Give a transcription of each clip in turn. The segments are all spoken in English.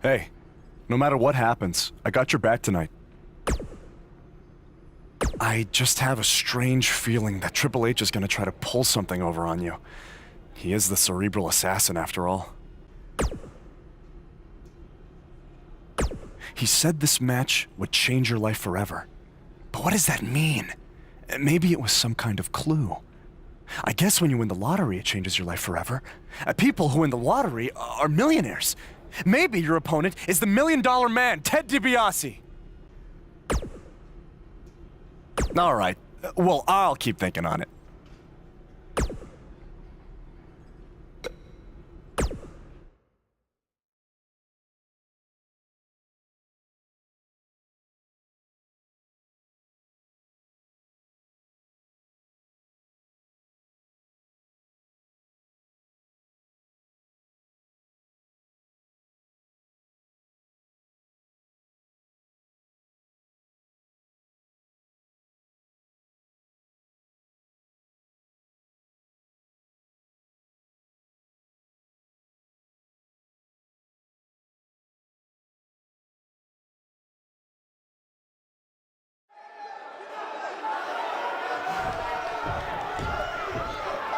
Hey, no matter what happens, I got your back tonight. I just have a strange feeling that Triple H is gonna try to pull something over on you. He is the cerebral assassin, after all. He said this match would change your life forever. But what does that mean? Maybe it was some kind of clue. I guess when you win the lottery, it changes your life forever. People who win the lottery are millionaires. Maybe your opponent is the $1 Million Man, Ted DiBiase. All right. Well, I'll keep thinking on it.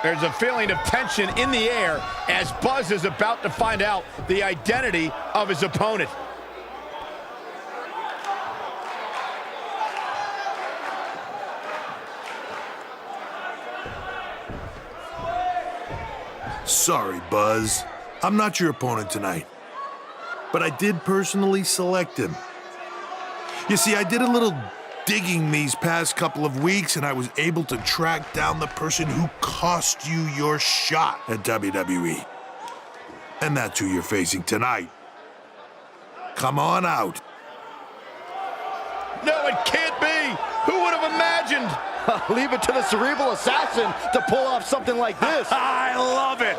There's a feeling of tension in the air as Buzz is about to find out the identity of his opponent. Sorry, Buzz. I'm not your opponent tonight. But I did personally select him. You see, I did a little digging these past couple of weeks, and I was able to track down the person who cost you your shot at WWE. And that's who you're facing tonight. Come on out. No, it can't be! Who would have imagined? Leave it to the cerebral assassin to pull off something like this. I love it!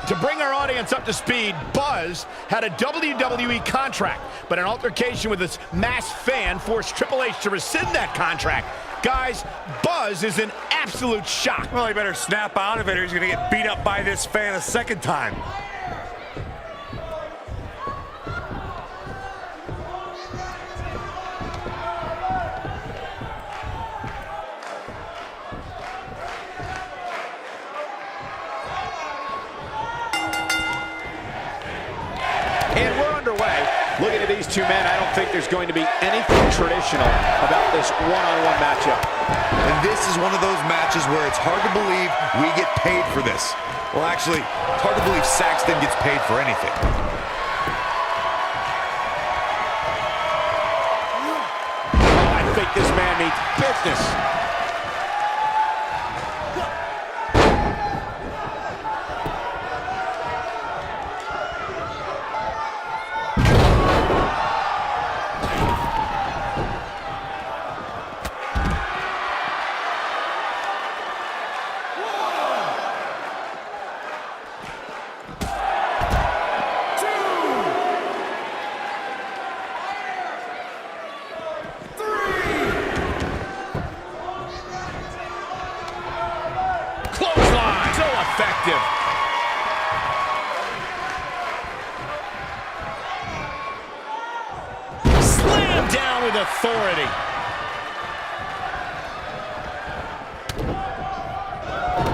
To bring our audience up to speed, Buzz had a WWE contract, but an altercation with his masked fan forced Triple H to rescind that contract. Guys, Buzz is in absolute shock. Well, he better snap out of it or he's going to get beat up by this fan a second time. And we're underway. Looking at these two men, I don't think there's going to be anything traditional about this one-on-one matchup. And this is one of those matches where it's hard to believe we get paid for this. Well, actually, it's hard to believe Saxton gets paid for anything. Oh, I think this man means business. Clothesline! So effective. Slam down with authority.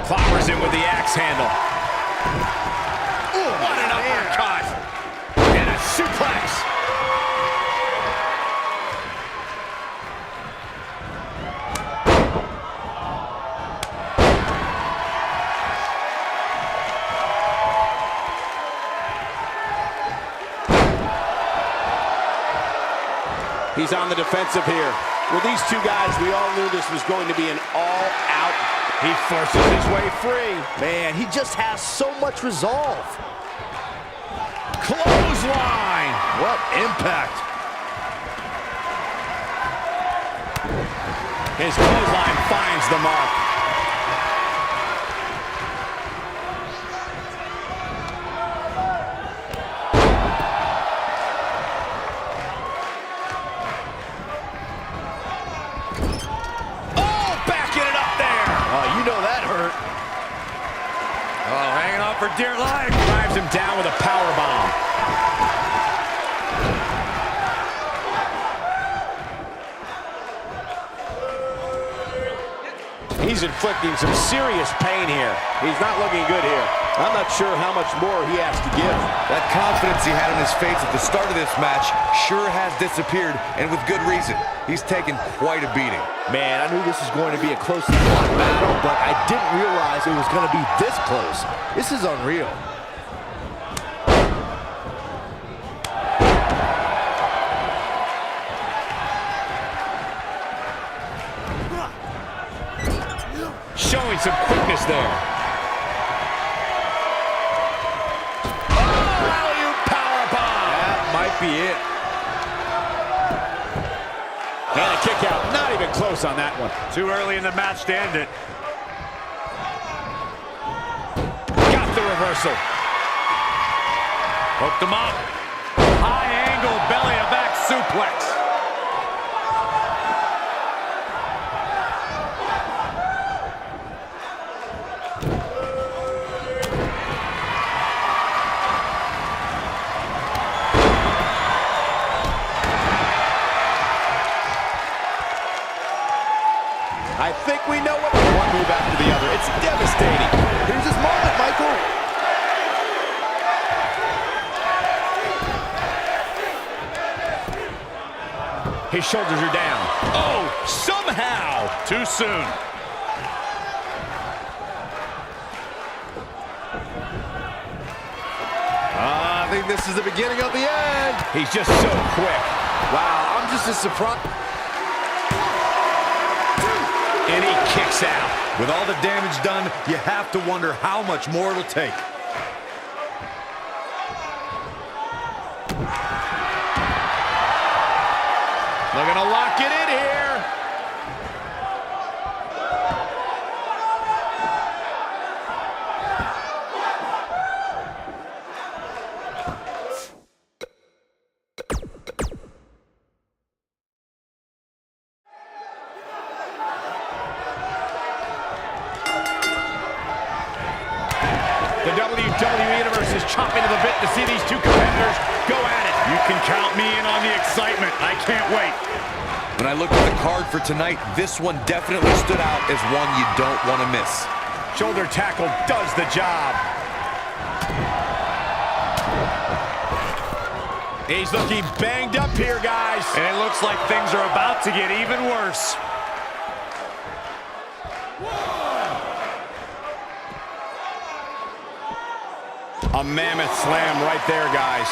Clobbers him with the axe handle. Ooh, what an uppercut. And a suplex. He's on the defensive here. With these two guys, we all knew this was going to be an all-out. He forces his way free. Man, he just has so much resolve. Clothesline! What impact. His clothesline finds the mark. on for dear life. Drives him down with a power bomb. He's inflicting some serious pain here. He's not looking good here. I'm not sure how much more he has to give. That confidence he had in his face at the start of this match sure has disappeared, and with good reason. He's taken quite a beating. Man, I knew this was going to be a closely fought battle, but I didn't realize it was going to be this close. This is unreal. Showing some quickness there. That might be it. And a kick out. Not even close on that one. Too early in the match to end it. Got the reversal. Hooked him up. High angle belly to back suplex. I think we know what one move after the other. It's devastating. Here's his moment, Michael. His shoulders are down. Oh, somehow. Too soon. I think this is the beginning of the end. He's just so quick. Wow, I'm just as surprised. And he kicks out. With all the damage done, you have to wonder how much more it'll take. They're gonna lock it in here. The WWE Universe is chomping to the bit to see these two competitors go at it. You can count me in on the excitement. I can't wait. When I looked at the card for tonight, this one definitely stood out as one you don't want to miss. Shoulder tackle does the job. He's looking banged up here, guys. And it looks like things are about to get even worse. A mammoth slam right there, guys.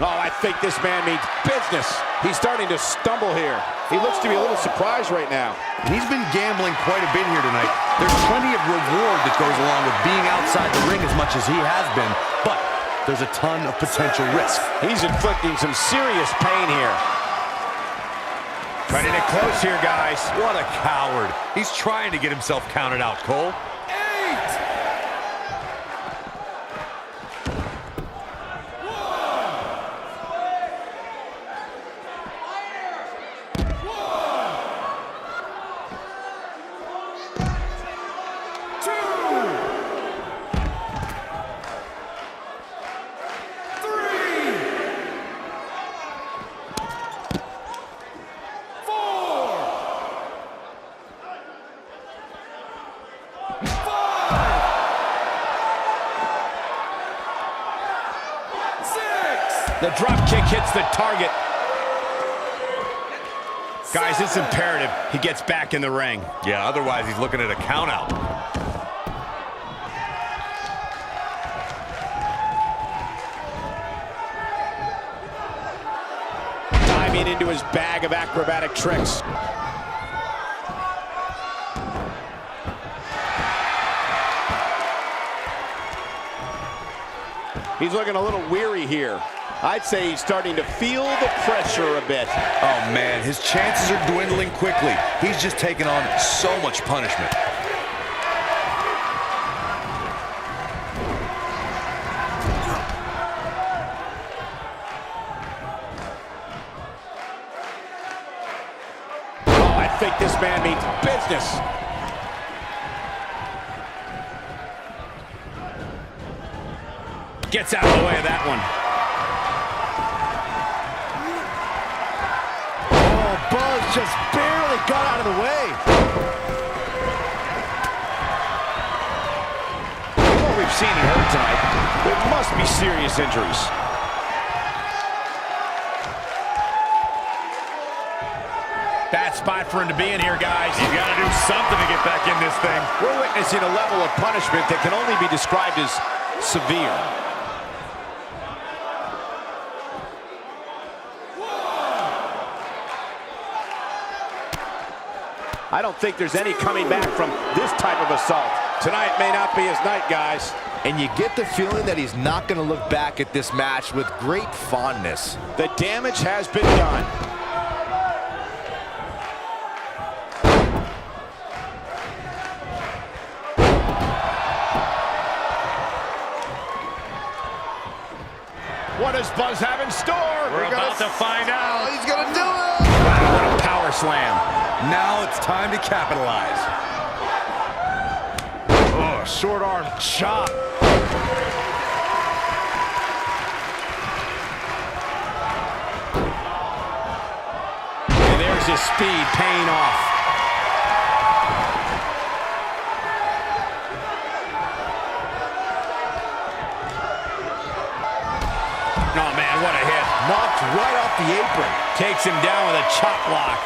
Oh, I think this man means business. He's starting to stumble here. He looks to be a little surprised right now. He's been gambling quite a bit here tonight. There's plenty of reward that goes along with being outside the ring as much as he has been, but there's a ton of potential risk. He's inflicting some serious pain here. Cutting it close here, guys. What a coward. He's trying to get himself counted out, Cole. The drop kick hits the target. Guys, it's imperative he gets back in the ring. Yeah, otherwise he's looking at a count out. Diving into his bag of acrobatic tricks. He's looking a little weary here. I'd say he's starting to feel the pressure a bit. Oh, man, his chances are dwindling quickly. He's just taken on so much punishment. think this man means business. Gets out of the way of that one. Oh, Buzz just barely got out of the way. From what we've seen and heard tonight, there must be serious injuries. Bad spot for him to be in here, guys. You got to do something to get back in this thing. We're witnessing a level of punishment that can only be described as severe. I don't think there's any coming back from this type of assault. Tonight may not be his night, guys. And you get the feeling that he's not going to look back at this match with great fondness. The damage has been done. What does Buzz have in store? We're about to find out. He's going to do it! Wow, what a power slam. Now it's time to capitalize. Oh, short arm chop. And there's his speed paying off. Oh, man, what a hit. Knocked right off the apron. Takes him down with a chop block.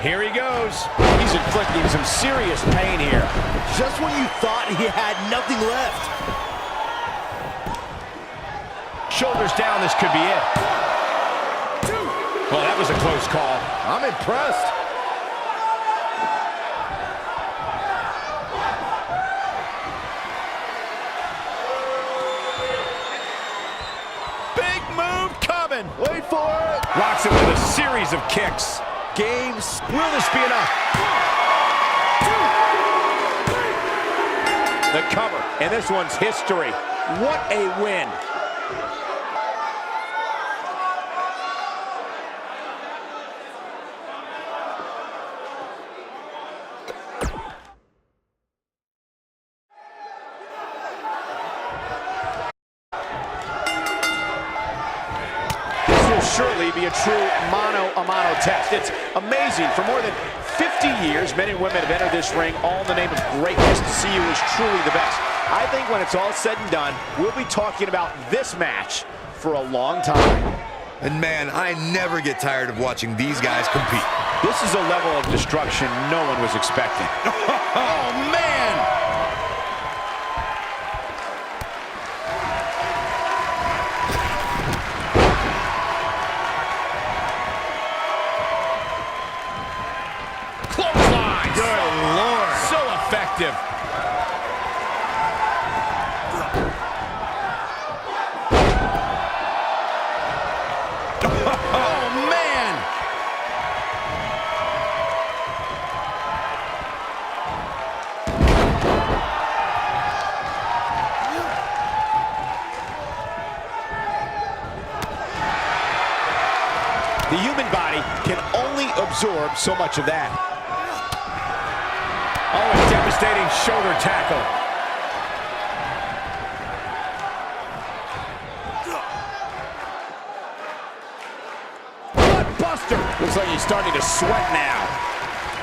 Here he goes. He's inflicting some serious pain here. Just when you thought he had nothing left. Shoulders down, this could be it. Well, that was a close call. I'm impressed. Big move coming. Wait for it. Rocks it with a series of kicks. Games. Will this be enough? The cover, and this one's history. What a win. This will surely be a true mano-a-mano test. It's amazing. For more than 50 years, men and women have entered this ring all in the name of greatness to see who is truly the best. I think when it's all said and done, we'll be talking about this match for a long time. And man, I never get tired of watching these guys compete. This is a level of destruction no one was expecting. Oh, man! Clothesline! Good Lord! So effective. Oh, man! The human body can only absorb so much of that. Oh, a devastating shoulder tackle. Buster! Looks like he's starting to sweat now.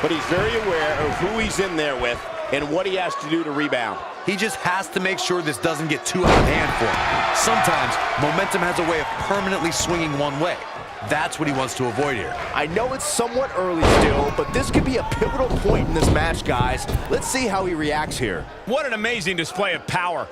But he's very aware of who he's in there with and what he has to do to rebound. He just has to make sure this doesn't get too out of hand for him. Sometimes, momentum has a way of permanently swinging one way. That's what he wants to avoid here. I know it's somewhat early still, but this could be a pivotal point in this match, guys. Let's see how he reacts here. What an amazing display of power.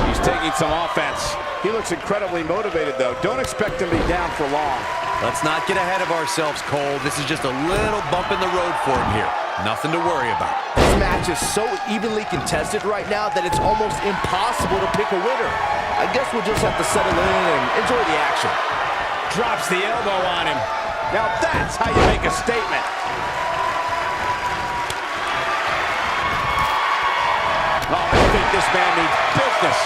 He's taking some offense. He looks incredibly motivated, though. Don't expect him to be down for long. Let's not get ahead of ourselves, Cole. This is just a little bump in the road for him here. Nothing to worry about. This match is so evenly contested right now that it's almost impossible to pick a winner. I guess we'll just have to settle in and enjoy the action. Drops the elbow on him. Now that's how you make a statement. Oh, I think this man needs business.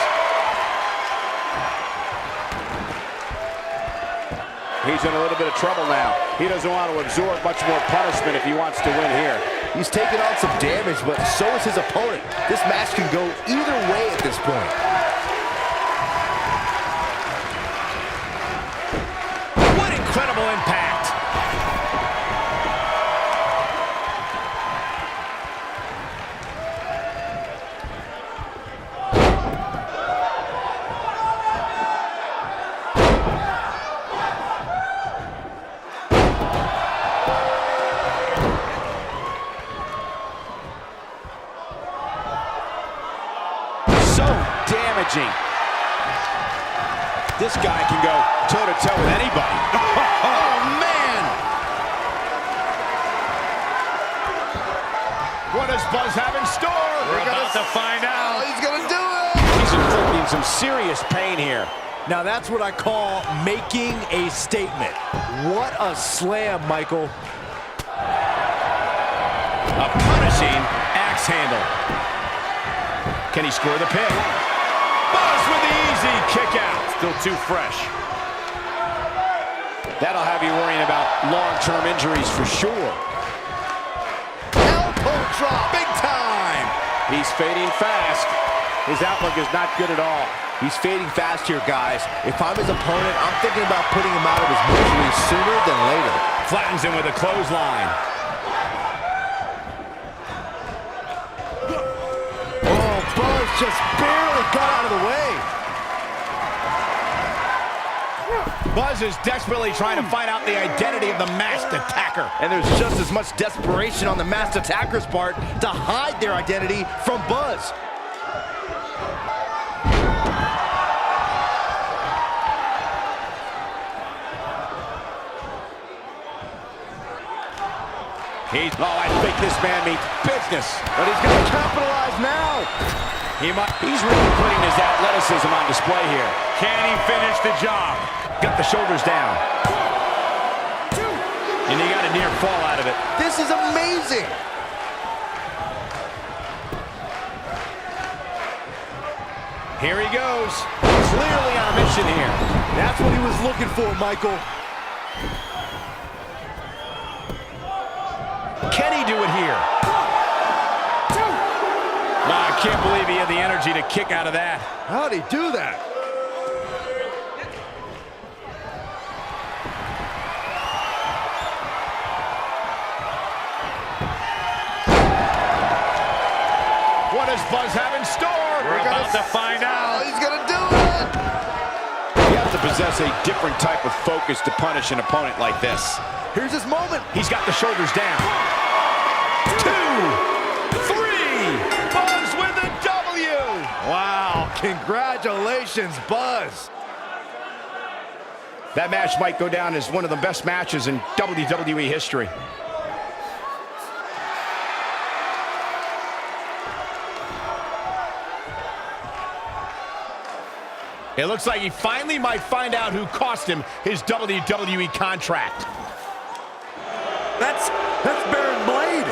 He's in a little bit of trouble now. He doesn't want to absorb much more punishment if he wants to win here. He's taking on some damage, but so is his opponent. This match can go either way at this point. What incredible impact. So damaging. This guy can go toe-to-toe with anybody. Oh, man! What does Buzz have in store? We're about to find out. He's gonna do it! He's inflicting some serious pain here. Now that's what I call making a statement. What a slam, Michael. A punishing axe handle. Can he score the pin? Buzz with the easy kick out. Still too fresh. That'll have you worrying about long-term injuries for sure. Elbow drop, Big time. He's fading fast. His outlook is not good at all. he's fading fast here, guys. If I'm his opponent, I'm thinking about putting him out of his misery sooner than later. Flattens him with a clothesline. Oh, Buzz just barely got out of the way. Buzz is desperately trying to find out the identity of the masked attacker. And there's just as much desperation on the masked attacker's part to hide their identity from Buzz. I think this man means business. But he's going to capitalize now. He's really putting his athleticism on display here. Can he finish the job? Got the shoulders down. And he got a near fall out of it. This is amazing. Here he goes. Clearly on a mission here. That's what he was looking for, Michael. Can he do it here? I can't believe he had the energy to kick out of that. How'd he do that? What does Buzz have in store? We're about to find out. He's gonna do it! You have to possess a different type of focus to punish an opponent like this. Here's his moment. He's got the shoulders down. 2, 3. Buzz with the W. Wow, congratulations, Buzz. That match might go down as one of the best matches in WWE history. It looks like he finally might find out who cost him his WWE contract. That's Baron Blade,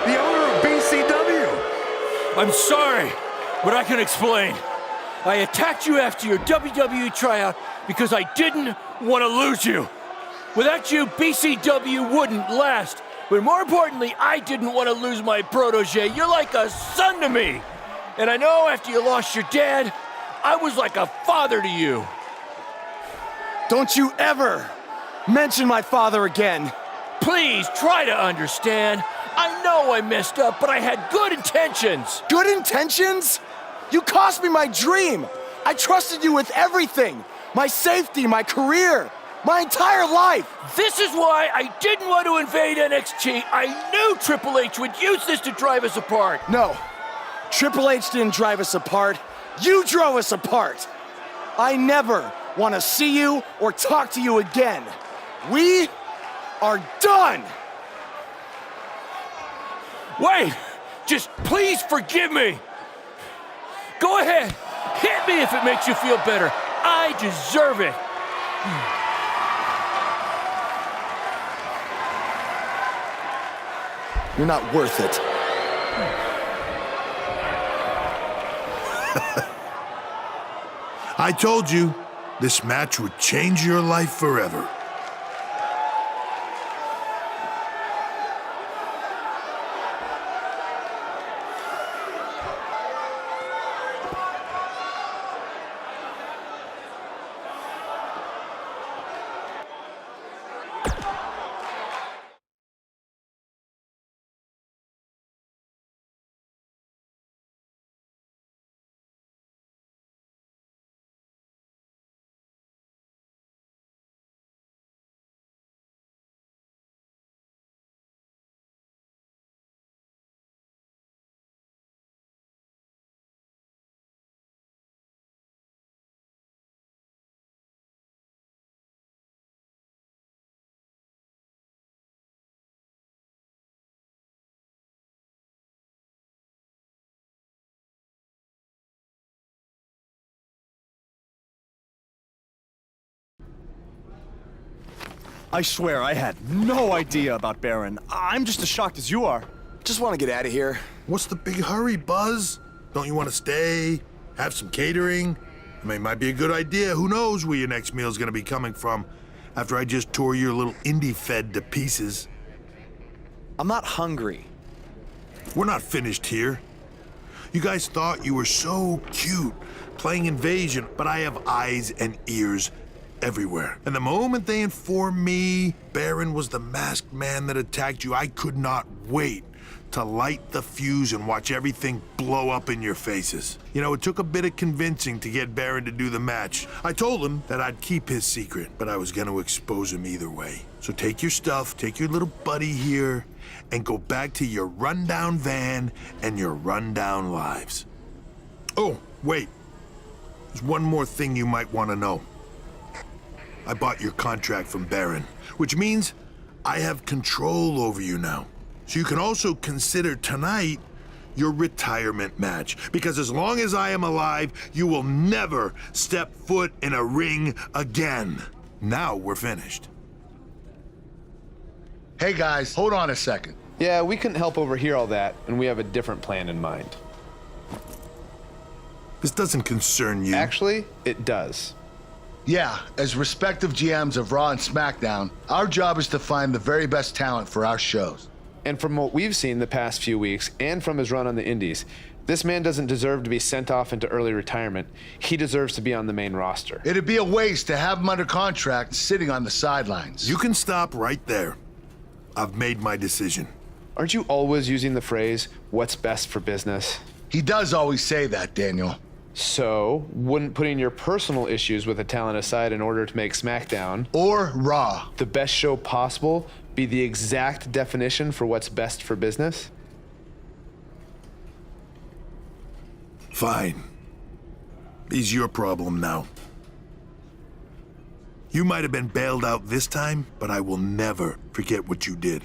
the owner of BCW. I'm sorry, but I can explain. I attacked you after your WWE tryout because I didn't want to lose you. Without you, BCW wouldn't last. But more importantly, I didn't want to lose my protege. You're like a son to me. And I know after you lost your dad, I was like a father to you. Don't you ever mention my father again. Please try to understand. I know I messed up, but I had good intentions. Good intentions? You cost me my dream. I trusted you with everything. My safety, my career, my entire life. This is why I didn't want to invade NXT. I knew Triple H would use this to drive us apart. No, Triple H didn't drive us apart. You drove us apart. I never want to see you or talk to you again. We are done. Wait! Just please forgive me! Go ahead! Hit me if it makes you feel better! I deserve it! You're not worth it. I told you, this match would change your life forever. I swear I had no idea about Baron. I'm just as shocked as you are. Just want to get out of here. What's the big hurry, Buzz? Don't you want to stay? Have some catering? I mean, it might be a good idea. Who knows where your next meal's gonna be coming from after I just tore your little indie fed to pieces. I'm not hungry. We're not finished here. You guys thought you were so cute playing Invasion, but I have eyes and ears everywhere. And the moment they informed me Baron was the masked man that attacked you, I could not wait to light the fuse and watch everything blow up in your faces. You know, it took a bit of convincing to get Baron to do the match. I told him that I'd keep his secret, but I was gonna expose him either way. So take your stuff, take your little buddy here, and go back to your rundown van and your rundown lives. Oh, wait. There's one more thing you might want to know. I bought your contract from Baron, which means I have control over you now. So you can also consider tonight your retirement match, because as long as I am alive, you will never step foot in a ring again. Now we're finished. Hey guys, hold on a second. Yeah, we couldn't help overhear all that, and we have a different plan in mind. This doesn't concern you. Actually, it does. Yeah, as respective GMs of Raw and SmackDown, our job is to find the very best talent for our shows. And from what we've seen the past few weeks, and from his run on the Indies, this man doesn't deserve to be sent off into early retirement. He deserves to be on the main roster. It'd be a waste to have him under contract sitting on the sidelines. You can stop right there. I've made my decision. Aren't you always using the phrase, what's best for business? He does always say that, Daniel. So, wouldn't putting your personal issues with a talent aside in order to make SmackDown, or Raw, the best show possible, be the exact definition for what's best for business? Fine. It's your problem now. You might have been bailed out this time, but I will never forget what you did.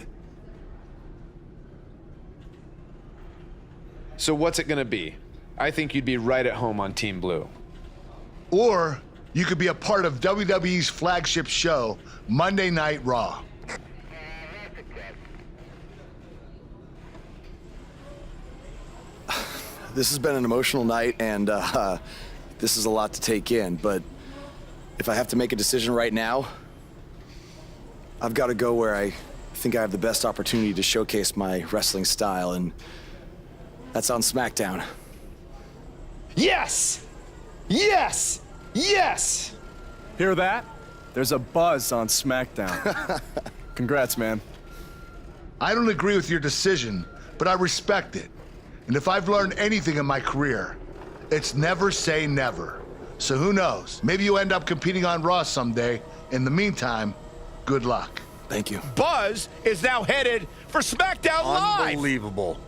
So what's it gonna be? I think you'd be right at home on Team Blue. or you could be a part of WWE's flagship show, Monday Night Raw. This has been an emotional night, and this is a lot to take in, but if I have to make a decision right now, I've got to go where I think I have the best opportunity to showcase my wrestling style, and that's on SmackDown. Yes! Yes! Yes! Hear that? There's a buzz on SmackDown. Congrats, man. I don't agree with your decision, but I respect it. And if I've learned anything in my career, it's never say never. So who knows? Maybe you end up competing on Raw someday. In the meantime, good luck. Thank you. Buzz is now headed for SmackDown Live. Unbelievable.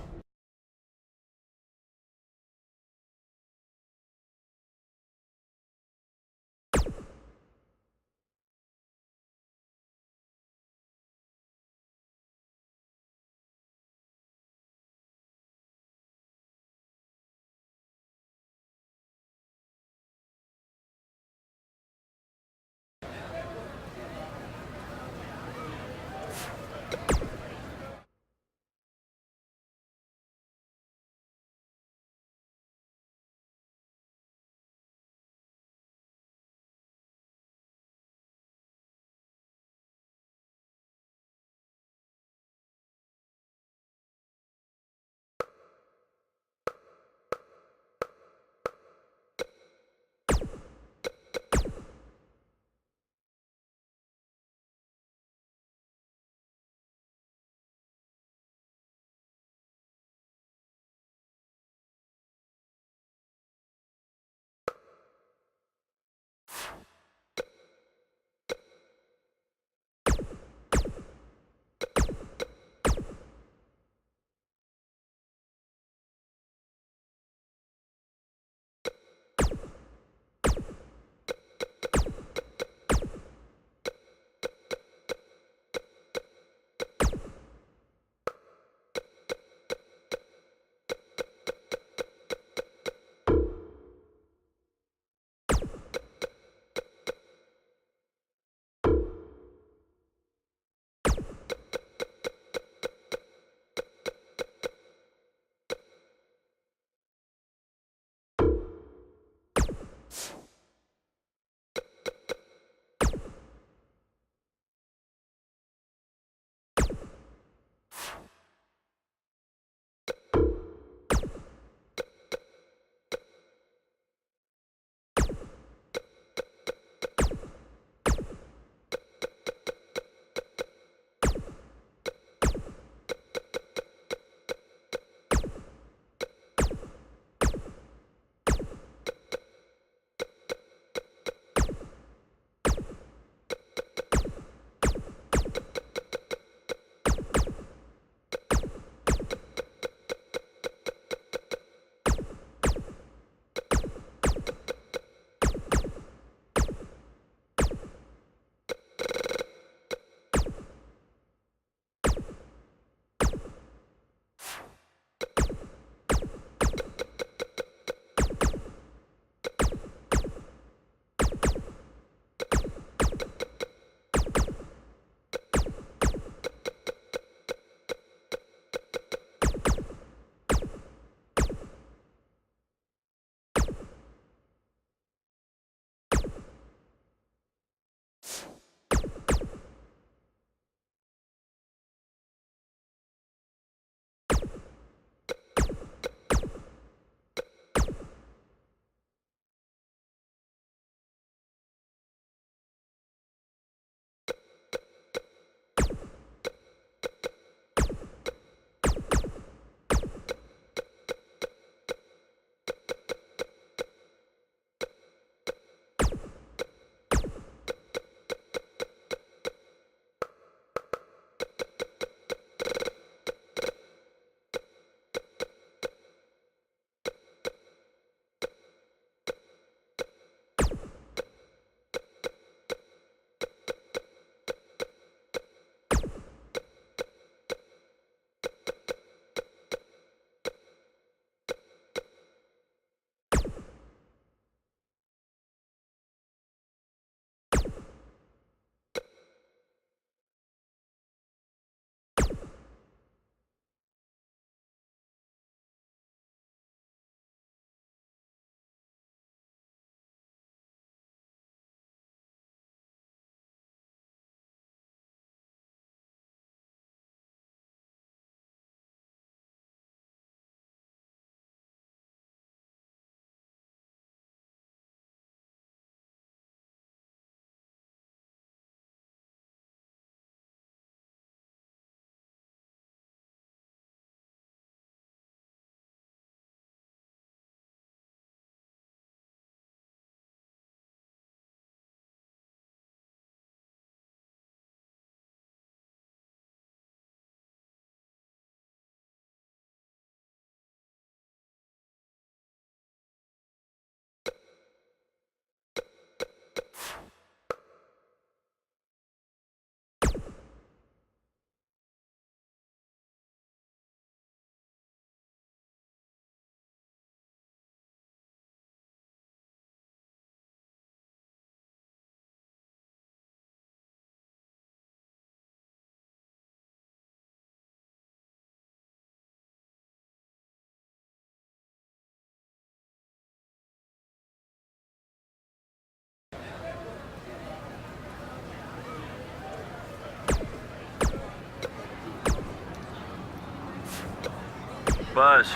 Buzz,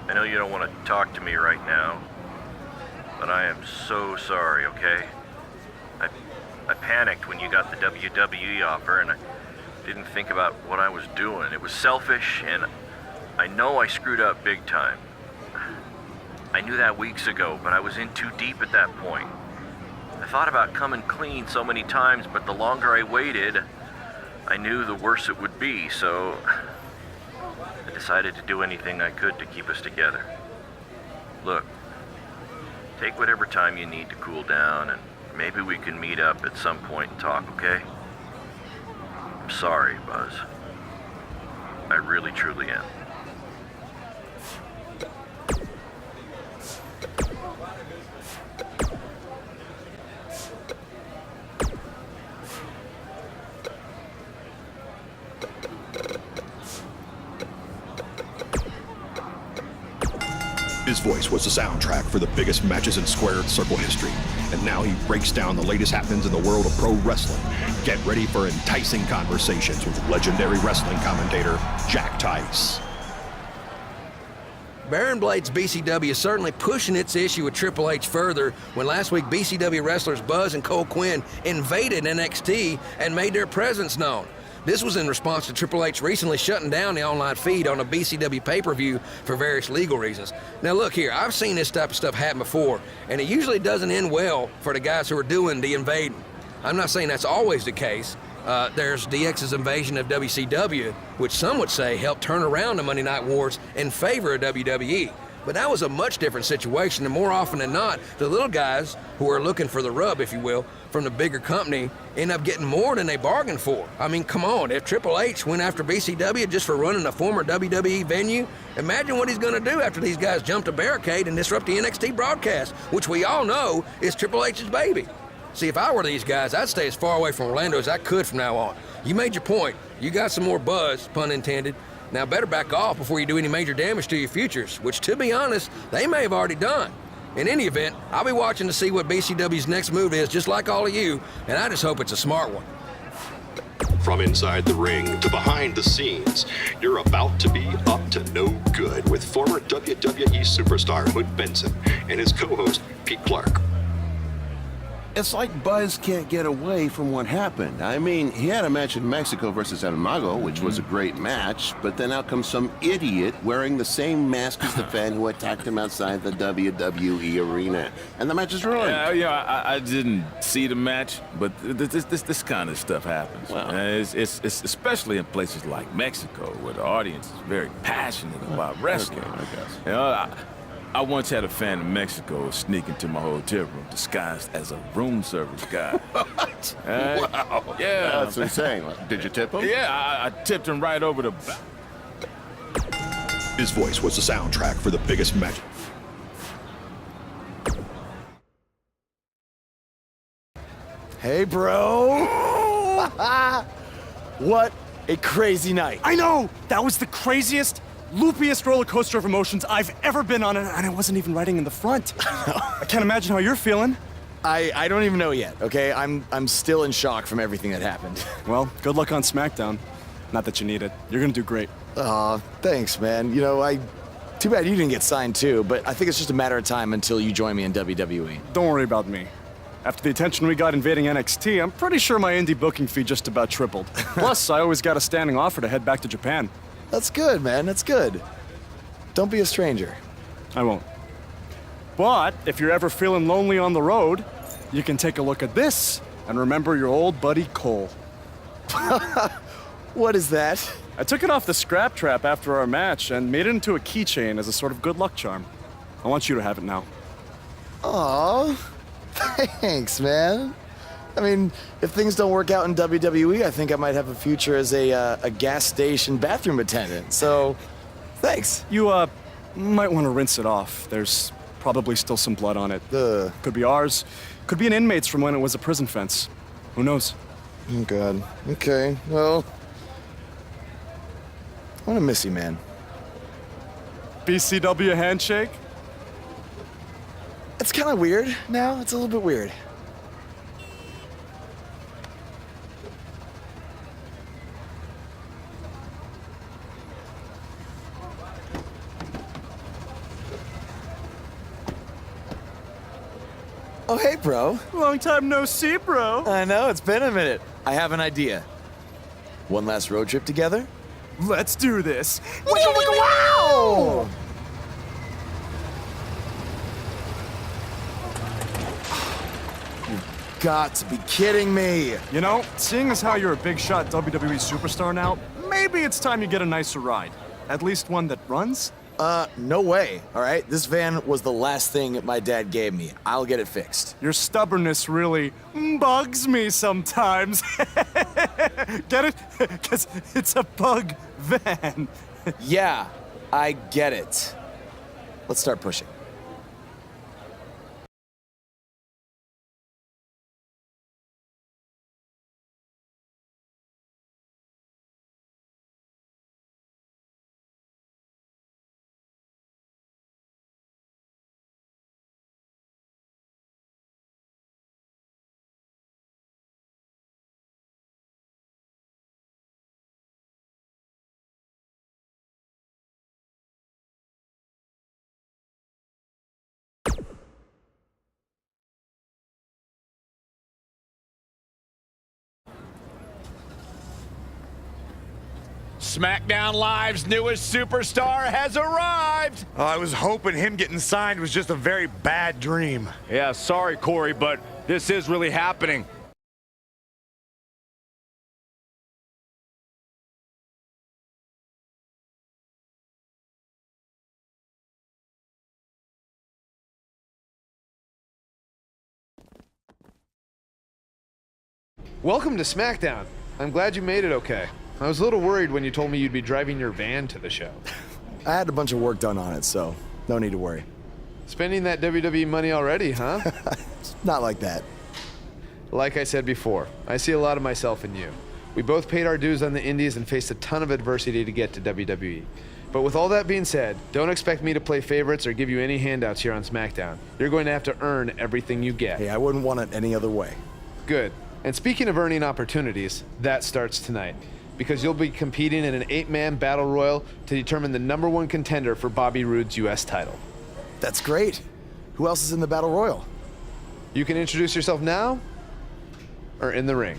I know you don't want to talk to me right now, but I am so sorry, okay? I panicked when you got the WWE offer, and I didn't think about what I was doing. It was selfish, and I know I screwed up big time. I knew that weeks ago, but I was in too deep at that point. I thought about coming clean so many times, but the longer I waited, I knew the worse it would be, so I decided to do anything I could to keep us together. Look, take whatever time you need to cool down, and maybe we can meet up at some point and talk, okay? I'm sorry, Buzz. I really, truly am. His voice was the soundtrack for the biggest matches in squared circle history. And now he breaks down the latest happenings in the world of pro wrestling. Get ready for enticing conversations with legendary wrestling commentator Jack Tice. Baron Blade's BCW is certainly pushing its issue with Triple H further when last week BCW wrestlers Buzz and Cole Quinn invaded NXT and made their presence known. This was in response to Triple H recently shutting down the online feed on a BCW pay-per-view for various legal reasons. Now look here, I've seen this type of stuff happen before, and it usually doesn't end well for the guys who are doing the invading. I'm not saying that's always the case. There's DX's invasion of WCW, which some would say helped turn around the Monday Night Wars in favor of WWE. But that was a much different situation, and more often than not, the little guys who are looking for the rub, if you will, from the bigger company end up getting more than they bargained for. I mean, come on, if Triple H went after BCW just for running a former WWE venue, imagine what he's gonna do after these guys jump a barricade and disrupt the NXT broadcast, which we all know is Triple H's baby. See, if I were these guys, I'd stay as far away from Orlando as I could from now on. You made your point. You got some more buzz, pun intended. Now better back off before you do any major damage to your futures, which, to be honest, they may have already done. In any event, I'll be watching to see what BCW's next move is, just like all of you, and I just hope it's a smart one. From inside the ring to behind the scenes, you're about to be up to no good with former WWE superstar Hood Benson and his co-host Pete Clark. It's like Buzz can't get away from what happened. I mean, he had a match in Mexico versus El Mago, which was a great match, but then out comes some idiot wearing the same mask as the fan who attacked him outside the WWE arena. And the match is ruined. I didn't see the match, but this kind of stuff happens. Wow. It's especially in places like Mexico, where the audience is very passionate about wrestling. Okay, I guess. You know, I once had a fan in Mexico sneak into my hotel room disguised as a room service guy. What? Wow. Yeah. That's insane. Did you tip him? Yeah, I tipped him right over the back. His voice was the soundtrack for the biggest match. Hey, bro. What a crazy night. I know! That was the craziest, loopiest roller coaster of emotions I've ever been on, and I wasn't even riding in the front. I can't imagine how you're feeling. I don't even know yet, okay? I'm still in shock from everything that happened. Well, good luck on SmackDown. Not that you need it. You're gonna do great. Aw, thanks, man. You know, too bad you didn't get signed too, but I think it's just a matter of time until you join me in WWE. Don't worry about me. After the attention we got invading NXT, I'm pretty sure my indie booking fee just about tripled. Plus, I always got a standing offer to head back to Japan. That's good, man. That's good. Don't be a stranger. I won't. But if you're ever feeling lonely on the road, you can take a look at this and remember your old buddy Cole. What is that? I took it off the scrap trap after our match and made it into a keychain as a sort of good luck charm. I want you to have it now. Aw, thanks, man. I mean, if things don't work out in WWE, I think I might have a future as a gas station bathroom attendant. So, thanks. You, might want to rinse it off. There's probably still some blood on it. Could be ours. Could be an inmate's from when it was a prison fence. Who knows? Oh, God. Okay, well, I'm gonna miss you, man. BCW handshake? It's kind of weird now. It's a little bit weird. Oh, hey, bro. Long time no see, bro. I know, it's been a minute. I have an idea. One last road trip together? Let's do this. Wow! You've got to be kidding me. You know, seeing as how you're a big shot WWE superstar now, maybe it's time you get a nicer ride. At least one that runs? No way, all right? This van was the last thing my dad gave me. I'll get it fixed. Your stubbornness really bugs me sometimes. Get it? Because it's a bug van. Yeah, I get it. Let's start pushing. SmackDown Live's newest superstar has arrived. I was hoping him getting signed was just a very bad dream. Yeah, sorry, Corey, but this is really happening. Welcome to SmackDown. I'm glad you made it okay. I was a little worried when you told me you'd be driving your van to the show. I had a bunch of work done on it, so no need to worry. Spending that WWE money already, huh? Not like that. Like I said before, I see a lot of myself in you. We both paid our dues on the indies and faced a ton of adversity to get to WWE. But with all that being said, don't expect me to play favorites or give you any handouts here on SmackDown. You're going to have to earn everything you get. Hey, I wouldn't want it any other way. Good. And speaking of earning opportunities, that starts tonight. Because you'll be competing in an 8-man battle royal to determine the #1 contender for Bobby Roode's U.S. title. That's great. Who else is in the battle royal? You can introduce yourself now or in the ring.